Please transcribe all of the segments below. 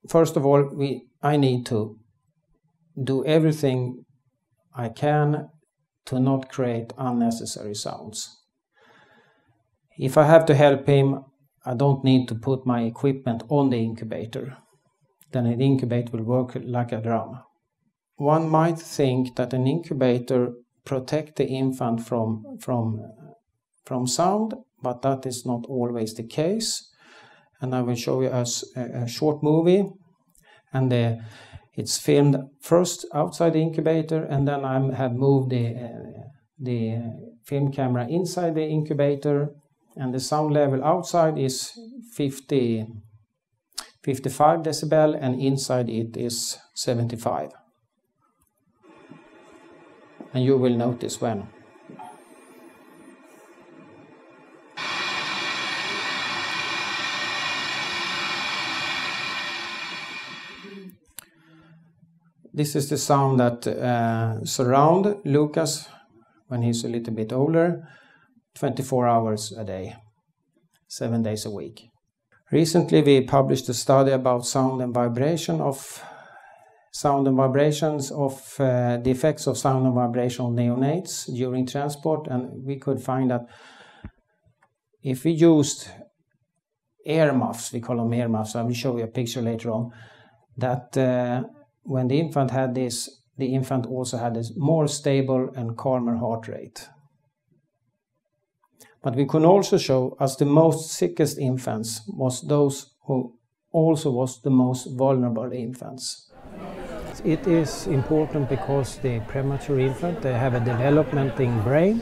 first of all, I need to do everything I can to not create unnecessary sounds. If I have to help him, I don't need to put my equipment on the incubator. Then the incubator will work like a drum. One might think that an incubator protects the infant from sound, but that is not always the case. And I will show you a short movie, and it's filmed first outside the incubator, and then I have moved the film camera inside the incubator, and the sound level outside is 55 decibel, and inside it is 75. And you will notice when. This is the sound that surround Lucas when he's a little bit older, 24 hours a day, 7 days a week. Recently we published a study about sound and vibrations of the effects of sound and vibration on neonates during transport, and we could find that if we used ear muffs, we call them ear muffs, I will show you a picture later on, that when the infant had this, the infant also had a more stable and calmer heart rate. But we could also show as the most sickest infants was those who also was the most vulnerable infants. It is important because the premature infant, they have a developing brain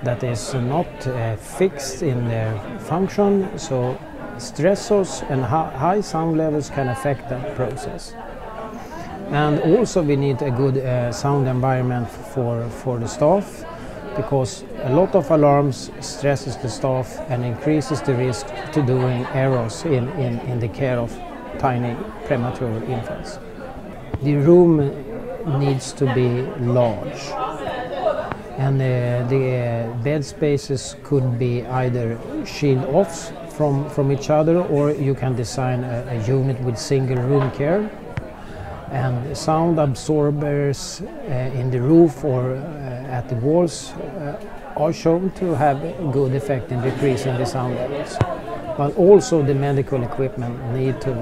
that is not fixed in their function, so stressors and high sound levels can affect that process. And also we need a good sound environment for the staff, because a lot of alarms stresses the staff and increases the risk to doing errors in the care of tiny premature infants. The room needs to be large, and the bed spaces could be either shield off from each other, or you can design a unit with single room care. And sound absorbers in the roof or at the walls are shown to have a good effect in decreasing the sound levels. But also the medical equipment need to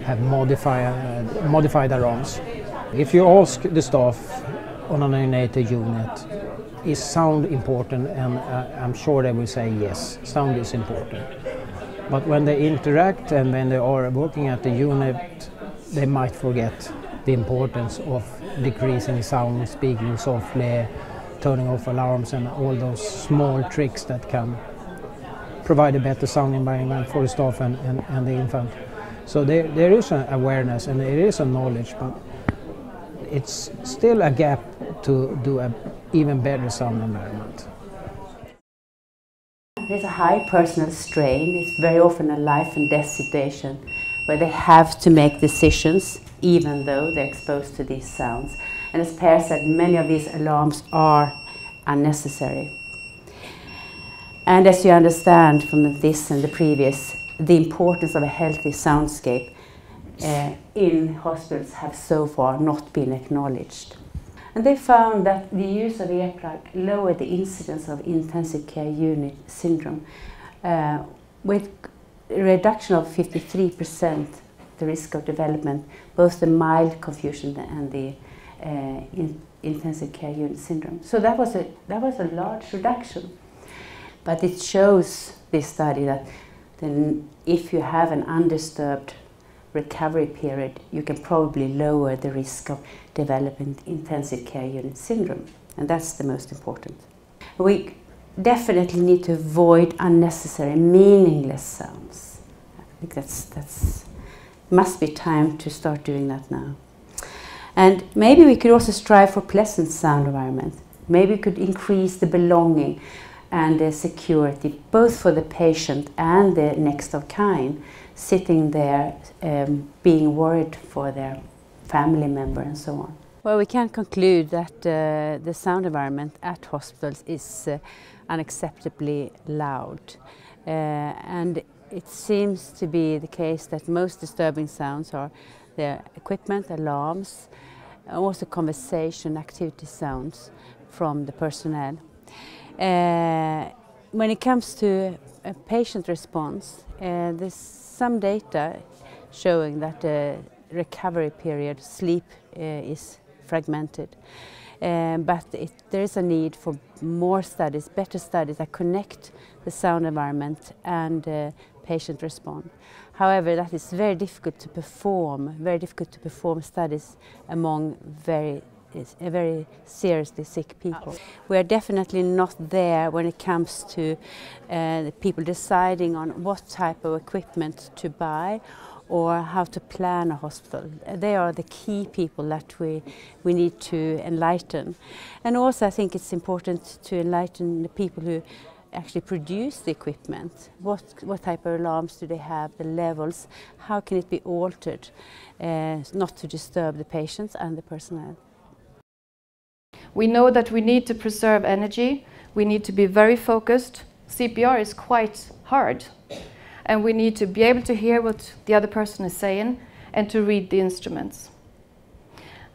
have modified alarms. If you ask the staff on a neonatal unit, is sound important? And I'm sure they will say yes, sound is important. But when they interact and when they are working at the unit, they might forget the importance of decreasing sound, speaking softly, turning off alarms, and all those small tricks that can provide a better sound environment for the staff and the infant. So there is an awareness and there is a knowledge, but it's still a gap to do an even better sound environment. There's a high personal strain. It's very often a life and death situation where they have to make decisions even though they're exposed to these sounds. And as Per said, many of these alarms are unnecessary. And as you understand from this and the previous, the importance of a healthy soundscape in hospitals have so far not been acknowledged. And they found that the use of earplug lowered the incidence of intensive care unit syndrome with a reduction of 53%, the risk of development, both the mild confusion and the intensive care unit syndrome. So that was a large reduction. But it shows, this study, that then if you have an undisturbed recovery period, you can probably lower the risk of developing intensive care unit syndrome. And that's the most important. We definitely need to avoid unnecessary, meaningless sounds. I think that's must be time to start doing that now. And maybe we could also strive for pleasant sound environment. Maybe we could increase the belonging and the security, both for the patient and the next of kin, sitting there being worried for their family member and so on. Well, we can conclude that the sound environment at hospitals is unacceptably loud. And it seems to be the case that most disturbing sounds are the equipment, alarms, also conversation, activity sounds from the personnel. When it comes to a patient response, there's some data showing that the recovery period, sleep, is fragmented. But there is a need for more studies, better studies that connect the sound environment and patient response. However, that is very difficult to perform studies among very seriously sick people. We are definitely not there when it comes to the people deciding on what type of equipment to buy or how to plan a hospital. They are the key people that we need to enlighten. And also I think it's important to enlighten the people who actually produce the equipment. What type of alarms do they have, the levels, how can it be altered not to disturb the patients and the personnel. We know that we need to preserve energy, we need to be very focused. CPR is quite hard. And we need to be able to hear what the other person is saying and to read the instruments.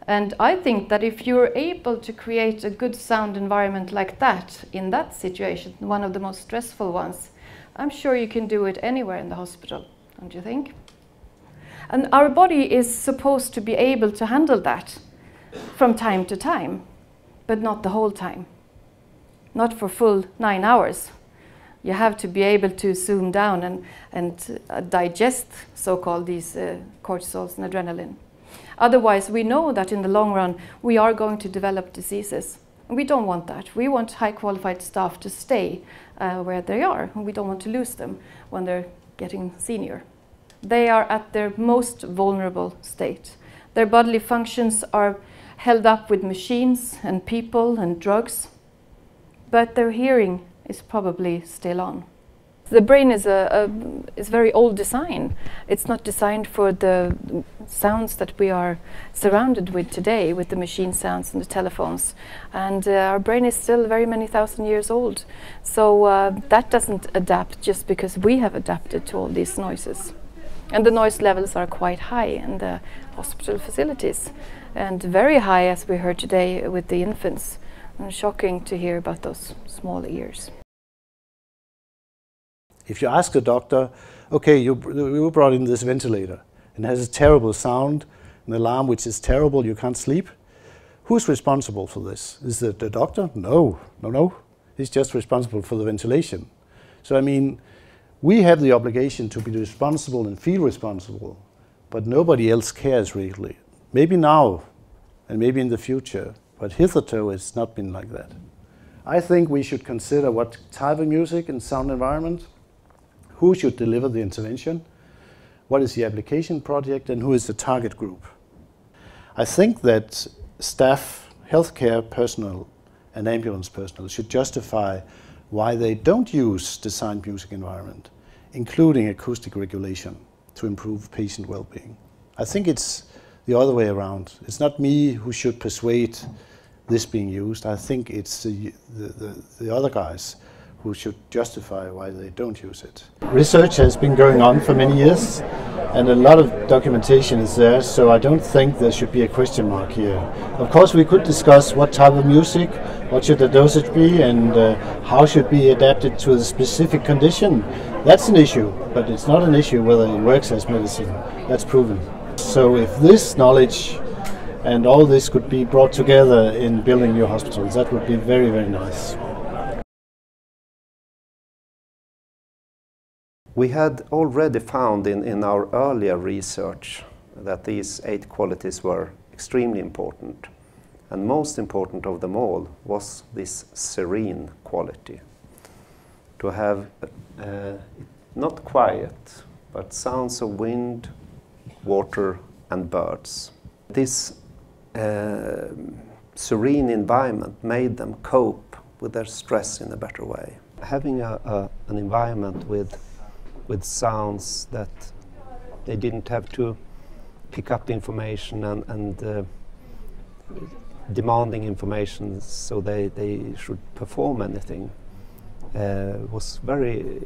And I think that if you're able to create a good sound environment like that, in that situation, one of the most stressful ones, I'm sure you can do it anywhere in the hospital, don't you think? And our body is supposed to be able to handle that from time to time, but not the whole time. Not for full 9 hours. You have to be able to zoom down and digest, so-called, these cortisols and adrenaline. Otherwise, we know that in the long run, we are going to develop diseases. And we don't want that. We want high-qualified staff to stay where they are, and we don't want to lose them when they're getting senior. They are at their most vulnerable state. Their bodily functions are held up with machines and people and drugs, but their hearing is probably still on. The brain is very old design. It's not designed for the sounds that we are surrounded with today, with the machine sounds and the telephones. And our brain is still very many thousand years old. So that doesn't adapt just because we have adapted to all these noises. And the noise levels are quite high in the hospital facilities. And very high, as we heard today, with the infants. And shocking to hear about those small ears. If you ask a doctor, okay, you brought in this ventilator and it has a terrible sound, an alarm which is terrible, you can't sleep. Who's responsible for this? Is it the doctor? No. He's just responsible for the ventilation. So I mean, we have the obligation to be responsible and feel responsible, but nobody else cares really. Maybe now and maybe in the future. But hitherto it's not been like that. I think we should consider what type of music and sound environment, who should deliver the intervention, what is the application project, and who is the target group. I think that staff, healthcare personnel and ambulance personnel should justify why they don't use designed music environment, including acoustic regulation, to improve patient well-being. I think it's the other way around. It's not me who should persuade this being used. I think it's the other guys who should justify why they don't use it. Research has been going on for many years and a lot of documentation is there, so I don't think there should be a question mark here. Of course we could discuss what type of music, what should the dosage be, and how should be adapted to the specific condition. That's an issue, but it's not an issue whether it works as medicine. That's proven. So if this knowledge and all this could be brought together in building new hospitals, that would be very, very nice. We had already found in our earlier research that these 8 qualities were extremely important. And most important of them all was this serene quality. To have not quiet, but sounds of wind, water and birds. This serene environment made them cope with their stress in a better way. Having an environment with sounds that they didn't have to pick up information and demanding information so they should perform anything was very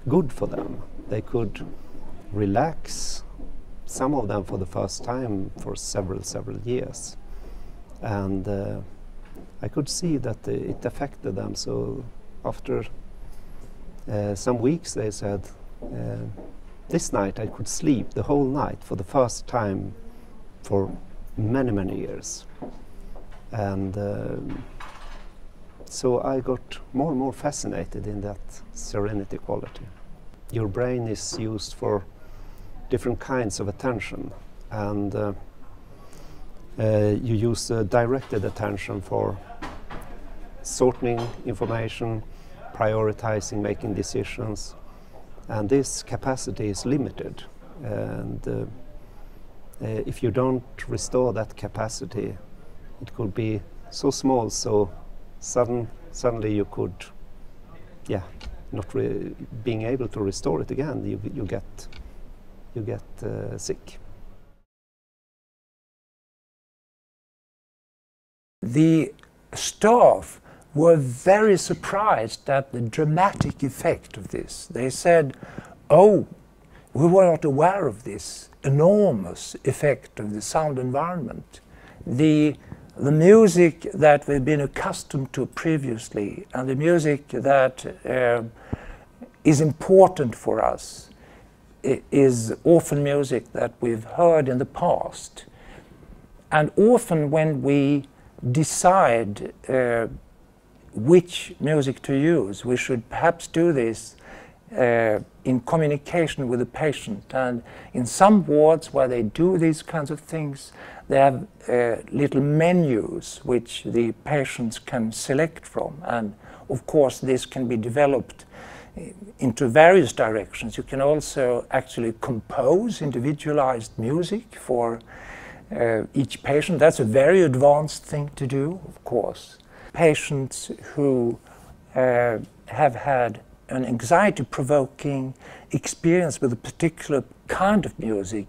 good for them. They could relax, some of them for the first time for several years. And I could see that it affected them. So after some weeks they said, this night I could sleep the whole night for the first time for many years. And so I got more and more fascinated in that serenity quality. Your brain is used for different kinds of attention, and you use directed attention for sorting information, prioritizing, making decisions, and this capacity is limited. And if you don't restore that capacity, it could be so small, so suddenly you could, not being able to restore it again, you get sick. The staff were very surprised at the dramatic effect of this. They said, oh, we were not aware of this enormous effect of the sound environment. The music that we've been accustomed to previously, and the music that is important for us, is often music that we've heard in the past. And often when we decide which music to use, we should perhaps do this in communication with the patient. And in some wards where they do these kinds of things, they have little menus which the patients can select from. And of course this can be developed into various directions. You can also actually compose individualized music for each patient. That's a very advanced thing to do, of course. Patients who have had an anxiety-provoking experience with a particular kind of music,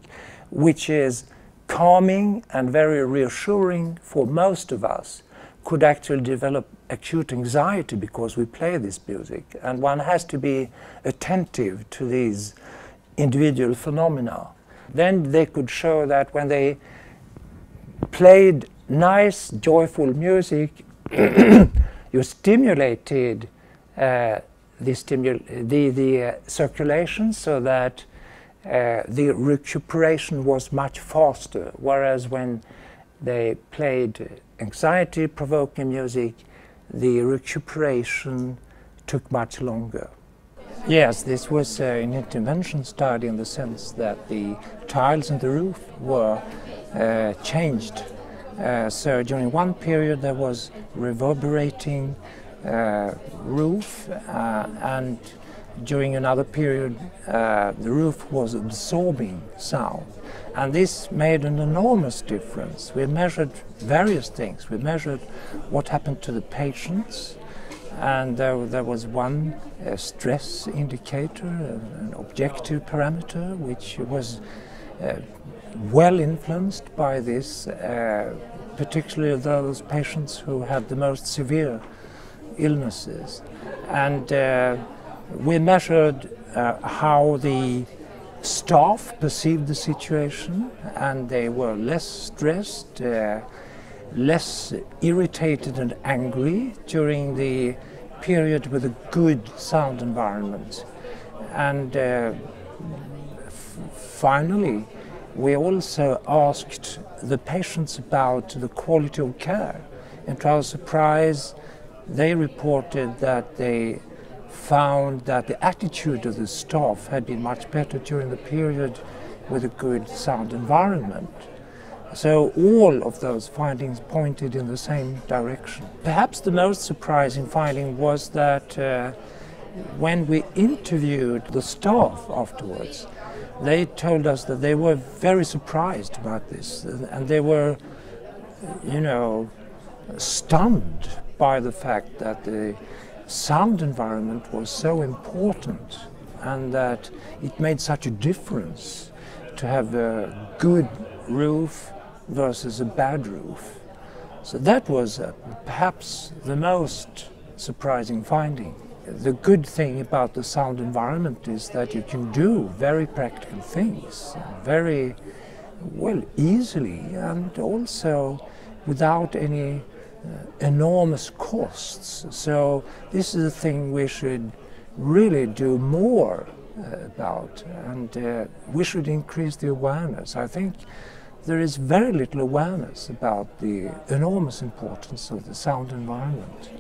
which is calming and very reassuring for most of us, could actually develop acute anxiety because we play this music. And one has to be attentive to these individual phenomena. Then they could show that when they played nice, joyful music, you stimulated the circulation so that the recuperation was much faster, whereas when they played anxiety-provoking music, the recuperation took much longer. Yes, this was an intervention study in the sense that the tiles in the roof were changed. So during one period there was reverberating roof, and during another period the roof was absorbing sound. And this made an enormous difference. We measured various things. We measured what happened to the patients, and there was one stress indicator, an objective parameter, which was well influenced by this, particularly those patients who had the most severe illnesses. And we measured how the staff perceived the situation, and they were less stressed, less irritated and angry during the period with a good sound environment. And finally, we also asked the patients about the quality of care. And to our surprise, they reported that they found that the attitude of the staff had been much better during the period with a good sound environment. So all of those findings pointed in the same direction. Perhaps the most surprising finding was that when we interviewed the staff afterwards, they told us that they were very surprised about this, and they were, stunned by the fact that the sound environment was so important and that it made such a difference to have a good roof versus a bad roof. So that was perhaps the most surprising finding. the good thing about the sound environment is that you can do very practical things very well easily, and also without any enormous costs. So this is a thing we should really do more about, and we should increase the awareness. I think there is very little awareness about the enormous importance of the sound environment.